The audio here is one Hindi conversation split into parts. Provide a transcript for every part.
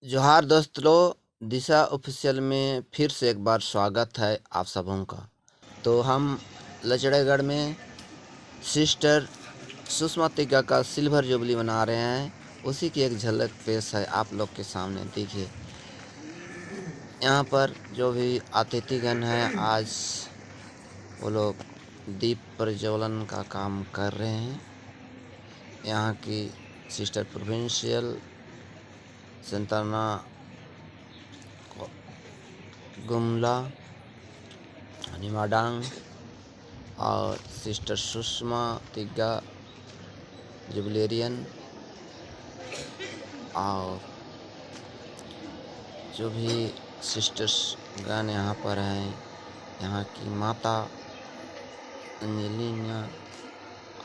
जोहार दोस्तों, दिशा ऑफिशियल में फिर से एक बार स्वागत है आप सबों का। तो हम लचड़ेगढ़ में सिस्टर सुषमा तिग्गा का सिल्वर जुबली मना रहे हैं, उसी की एक झलक पेश है आप लोग के सामने। देखिए यहाँ पर जो भी अतिथिगण हैं, आज वो लोग दीप प्रज्वलन का काम कर रहे हैं। यहाँ की सिस्टर प्रोविंशियल संताना गुमला निमाडांग और सिस्टर सुषमा तिग्गा जुबिलेरियन और जो भी सिस्टर्स गण यहाँ पर हैं, यहाँ की माता अंजलिना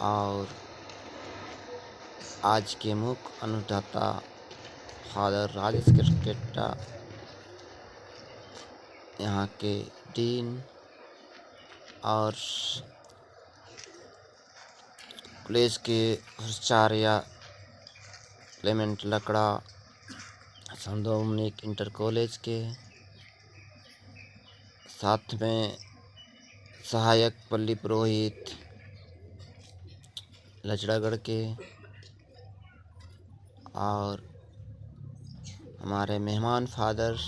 और आज के मुख्य अनुष्ठाता फादर राजेश क्रिकेटा, यहाँ के डीन और कॉलेज के प्राचार्य क्लेमेंट लकड़ा, सेंट डोमिनिक इंटर कॉलेज के, साथ में सहायक पल्ली पुरोहित लचड़ागढ़ के और हमारे मेहमान फादर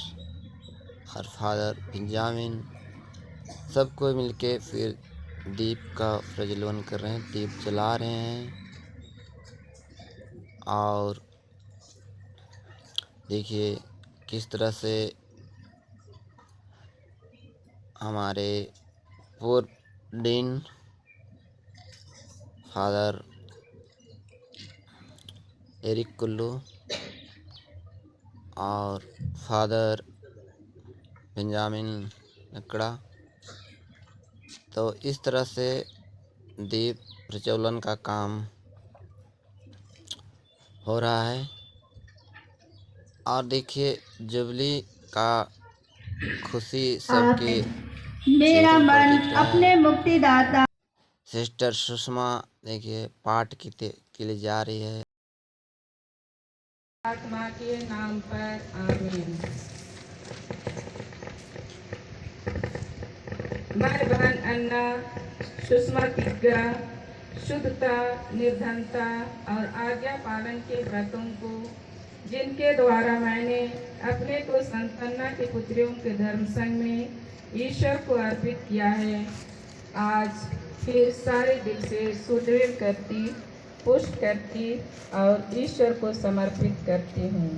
और फादर बेंजामिन, सबको मिलके फिर दीप का प्रज्वलन कर रहे हैं, दीप जला रहे हैं। और देखिए किस तरह से हमारे पूर्व डीन फादर एरिक कुल्लू और फादर बेंजामिन लकड़ा, तो इस तरह से दीप प्रज्वलन का काम हो रहा है। और देखिए जुबली का खुशी सबके मेरा चेहरों पर मन दिख रहा अपने है। मुक्तिदाता सिस्टर सुषमा देखिए पाठ के लिए जा रही है। आत्मा के नाम पर आमीन। मैं बहन अन्ना सुषमा तिग्गा शुद्धता, निर्धनता और आज्ञा पालन के व्रतों को, जिनके द्वारा मैंने अपने को संताना के पुत्रियों के धर्म संघ में ईश्वर को अर्पित किया है, आज फिर सारे दिल से सुदृढ़ करती, पुष्ट करती और ईश्वर को समर्पित करती हूँ।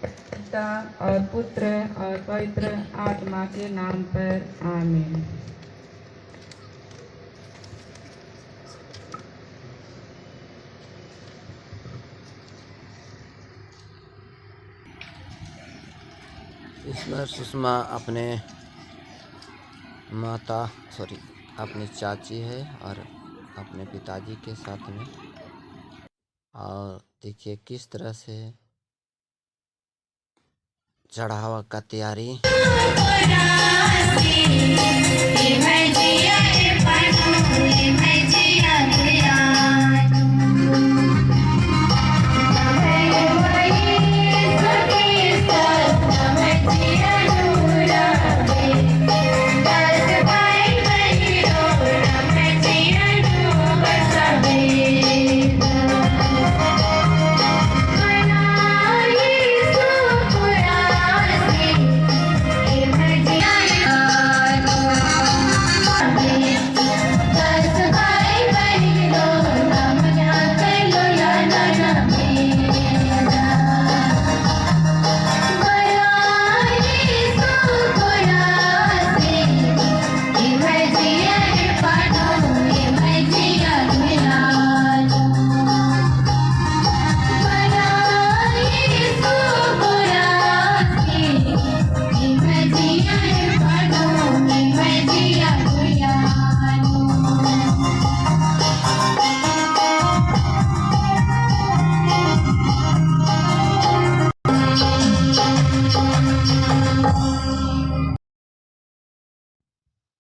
पिता और पुत्र और पवित्र आत्मा के नाम पर आमीन। इसमें सुषमा अपने अपनी चाची है और अपने पिताजी के साथ में। और देखिए किस तरह से चढ़ावा का तैयारी।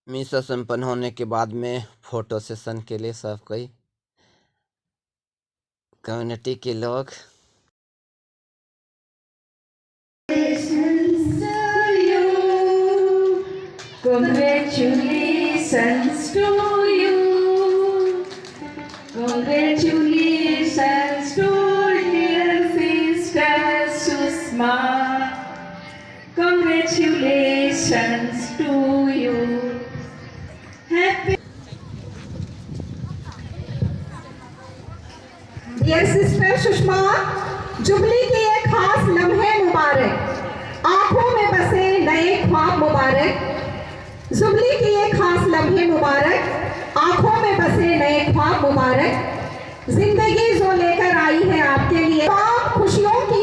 मिसा संपन्न होने के बाद में फोटो सेशन के लिए सब कोई कम्युनिटी के लोग Congratulations to you. Congratulations to dear sister Sushma. Congratulations to you. Happy. Dear sister Sushma, jubilee के ये खास लम्हे मुबारक, आंखों में बसे नए ख्वाब मुबारक। जुबली के ये खास लम्हे मुबारक, आंखों में बसे नए ख्वाब मुबारक। जिंदगी जो लेकर आई है आपके लिए तमाम खुशियों की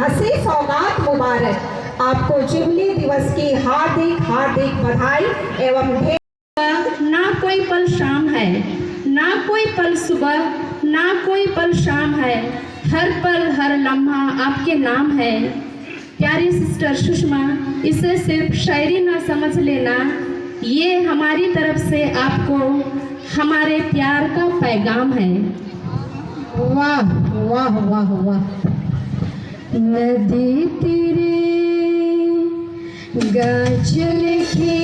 हंसी सौगात मुबारक। आपको जुबली दिवस की हार्दिक हार्दिक बधाई एवं ना कोई पल शाम है, ना कोई पल सुबह, ना कोई पल शाम है, हर पल हर लम्हा आपके नाम है। प्यारी सिस्टर सुषमा, इसे सिर्फ शायरी ना समझ लेना, ये हमारी तरफ से आपको हमारे प्यार का पैगाम है। वाह वाह वाह वाह। नदी तेरे गाजल के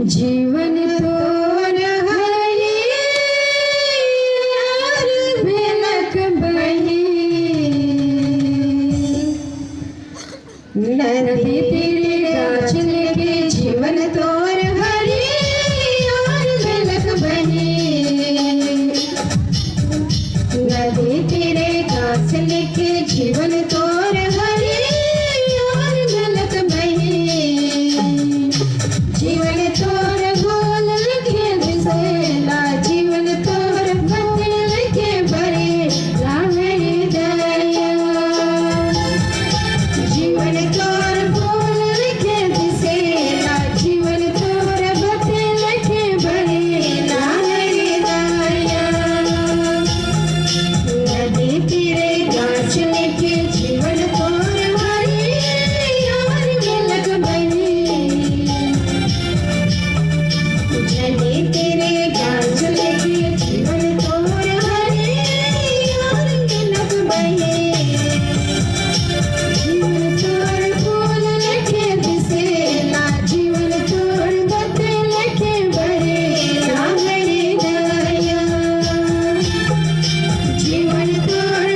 जीवन तो रही यार बिलक बही। नदी तेरे गाजल के जीवन तो हरी और बिलक बही। नदी तेरे गाजल के जीवन तो हरी और बिलक बही। जीवन तोर गोल लिखे बिसेला, जीवन तोर बदल लिखे बरे राहरी दया। जीवन तोर गोल लिखे बिसेला, जीवन तोर बदल लिखे बरे राहरी दया। नदी तेरे गाजल के जीवन तोर हरी और बिलक बही। जले तेरे गाजल के जीवन तोर हरी और बिलक बही। जीवन तोर फूल लिखे बिसेला, जीवन तोर बदल लिखे बरे राहरी दया। जीवन तोर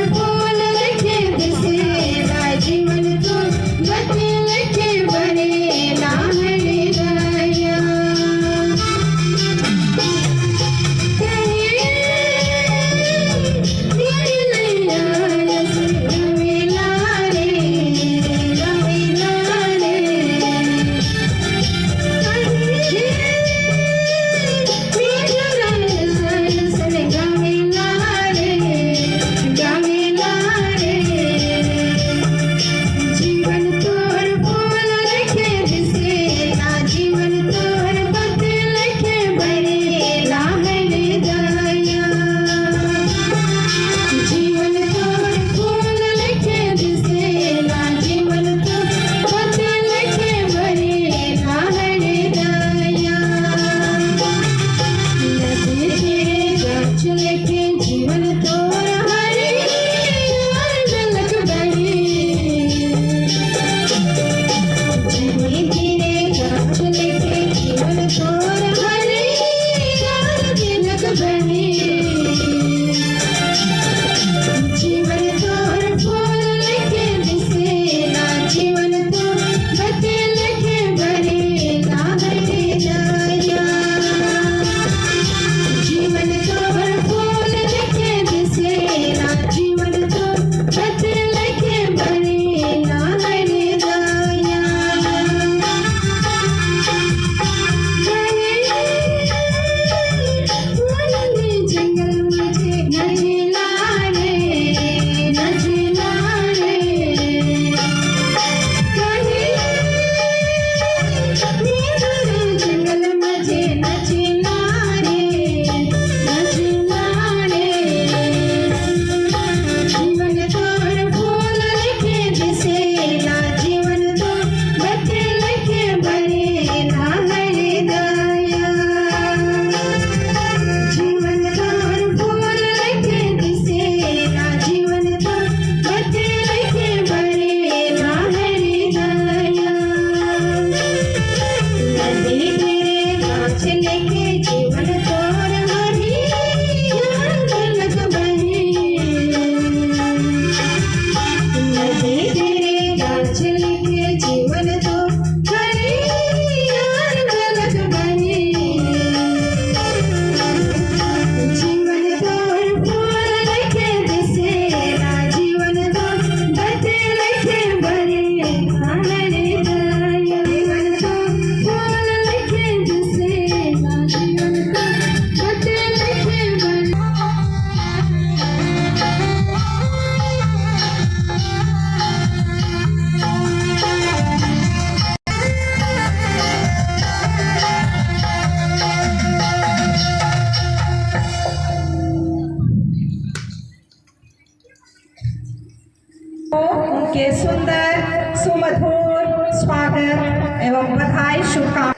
उनके सुंदर सुमधुर स्वागत एवं बधाई शुभकामनाएं।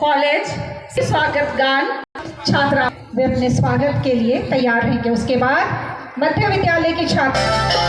कॉलेज स्वागत गान छात्रा वे अपने स्वागत के लिए तैयार रहेंगे। उसके बाद मध्य विद्यालय की छात्रा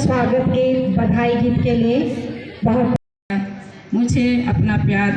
स्वागत के बधाई गीत के लिए बहुत मुझे अपना प्यार